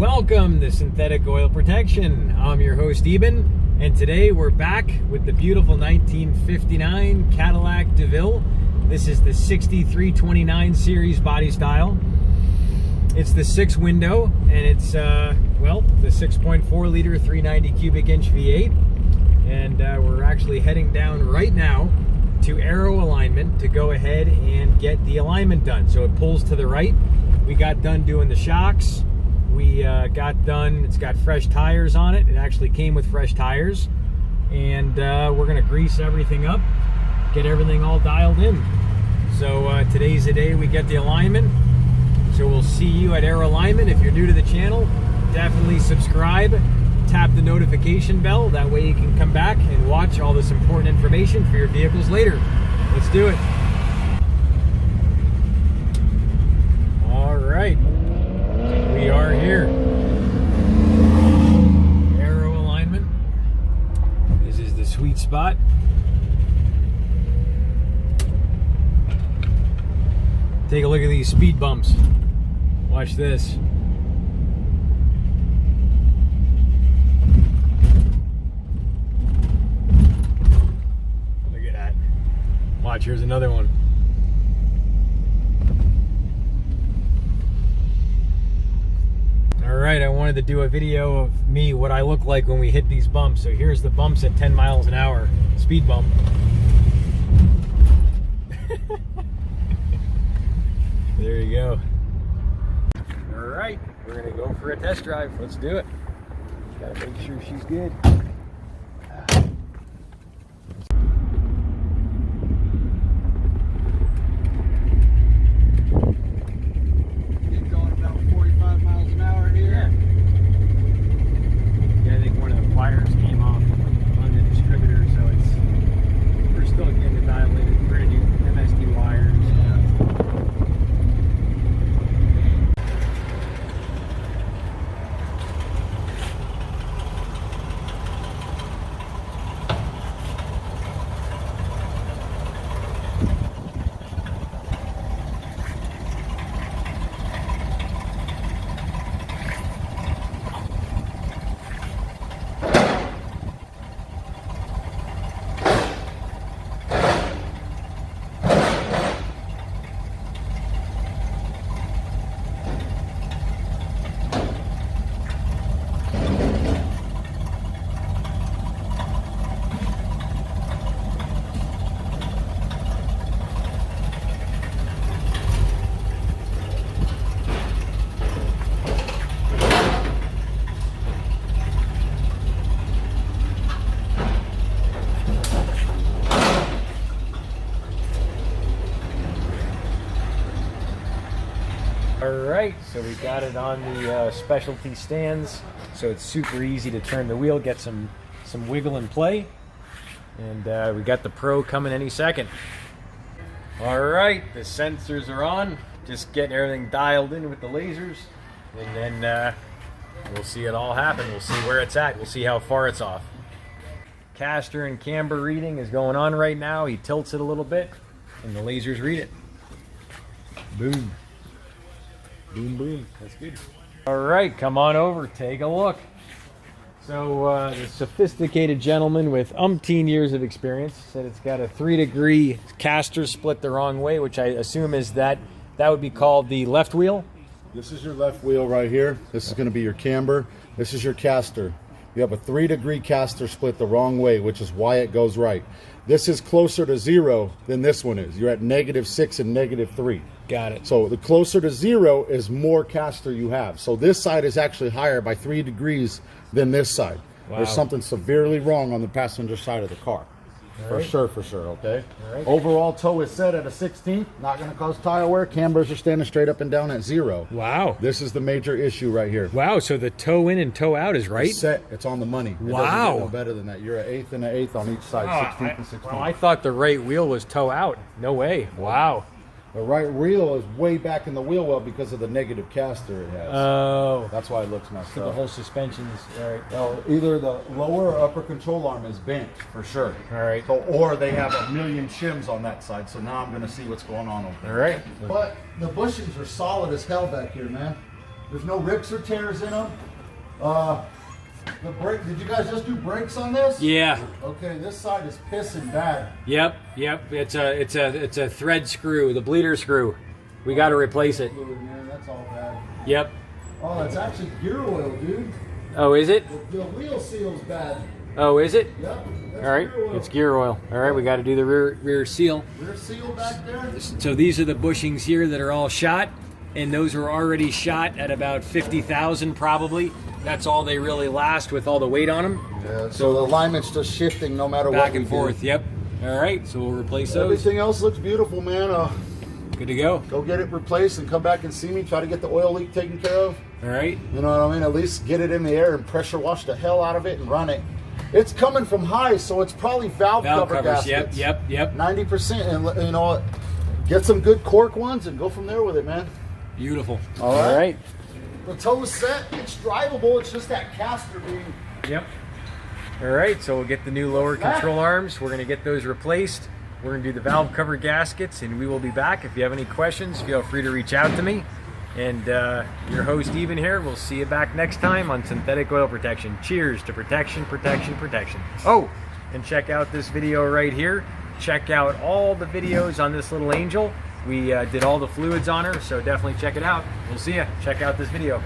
Welcome to Synthetic Oil Protection. I'm your host Eben, and today we're back with the beautiful 1959 Cadillac Deville. This is the 6329 series body style. It's the 6-window, and it's well, the 6.4 liter 390 cubic inch V8, and we're actually heading down right now to Aero Alignment to go ahead and get the alignment done. So it pulls to the right. We got done doing the shocks. We got done, it's got fresh tires on it. It actually came with fresh tires. And we're gonna grease everything up, get everything all dialed in. So today's the day we get the alignment. So we'll see you at Aero Alignment. If you're new to the channel, definitely subscribe, tap the notification bell. That way you can come back and watch all this important information for your vehicles later. Let's do it. All right. We are here. Aero Alignment. This is the sweet spot. Take a look at these speed bumps. Watch this. Look at that. Watch, here's another one. Alright, I wanted to do a video of me, what I look like when we hit these bumps. So here's the bumps at 10 miles an hour, speed bump. There you go. Alright, we're gonna go for a test drive. Let's do it. Gotta make sure she's good. Alright, so we got it on the specialty stands, so it's super easy to turn the wheel, get some wiggle and play, and we got the Pro coming any second. Alright, the sensors are on, just getting everything dialed in with the lasers, and then we'll see it all happen. We'll see where it's at, we'll see how far it's off. Caster and camber reading is going on right now. He tilts it a little bit, and the lasers read it. Boom. Boom, boom. That's good. All right, come on over. Take a look. So the sophisticated gentleman with umpteen years of experience said it's got a 3-degree caster split the wrong way, which I assume is that would be called the left wheel. This is your left wheel right here. This is going to be your camber. This is your caster. You have a 3-degree caster split the wrong way, which is why it goes right. This is closer to 0 than this one is. You're at -6 and -3. Got it. So the closer to 0 is more caster you have. So this side is actually higher by 3 degrees than this side. Wow. There's something severely wrong on the passenger side of the car. For sure, okay? All right. Overall toe is set at a 16th, not going to cause tire wear. Cambers are standing straight up and down at 0. Wow. This is the major issue right here. Wow, so the toe in and toe out is right? It's set, it's on the money. It wow. doesn't get no better than that. You're an 1/8 and an 1/8 on each side, 16th and 16th. Well, I thought the right wheel was toe out. No way. Wow. The right wheel is way back in the wheel well because of the negative caster it has. Oh. That's why it looks messed So up. the whole suspension is, all right. Well, either the lower or upper control arm is bent, for sure. All right. So, or they have a million shims on that side, so now I'm going to see what's going on over there. All right. But the bushings are solid as hell back here, man. There's no rips or tears in them. The brake, did you guys just do brakes on this? Yeah. Okay, this side is pissing bad. Yep. It's a thread screw, the bleeder screw. We got to replace it. Man, that's all bad. Yep. Oh, it's actually gear oil, dude. Oh, is it? The wheel seal's bad. Oh, is it? Yep. All right, it's gear oil. All right, we got to do the rear seal. Rear seal back there. So these are the bushings here that are all shot, and those are already shot at about 50,000 probably. That's all they really last with all the weight on them. Yeah, so the alignment's just shifting no matter what. Back and forth, yep. All right, so we'll replace those. Everything else looks beautiful, man. Good to go. Go get it replaced and come back and see me. Try to get the oil leak taken care of. All right. You know what I mean? At least get it in the air and pressure wash the hell out of it and run it. It's coming from high, so it's probably valve cover covers. gaskets. Yep. 90%, and you know, get some good cork ones and go from there with it, man. Beautiful. All right. The toe's set. It's drivable. It's just that caster being. Yep. All right, so we'll get the new lower control arms. We're going to get those replaced. We're going to do the valve cover gaskets, and we will be back. If you have any questions, feel free to reach out to me. And your host, Eben, here. We'll see you back next time on Synthetic Oil Protection. Cheers to protection, protection, protection. Oh, and check out this video right here. Check out all the videos on this little angel. We did all the fluids on her, so definitely check it out. We'll see you. Check out this video.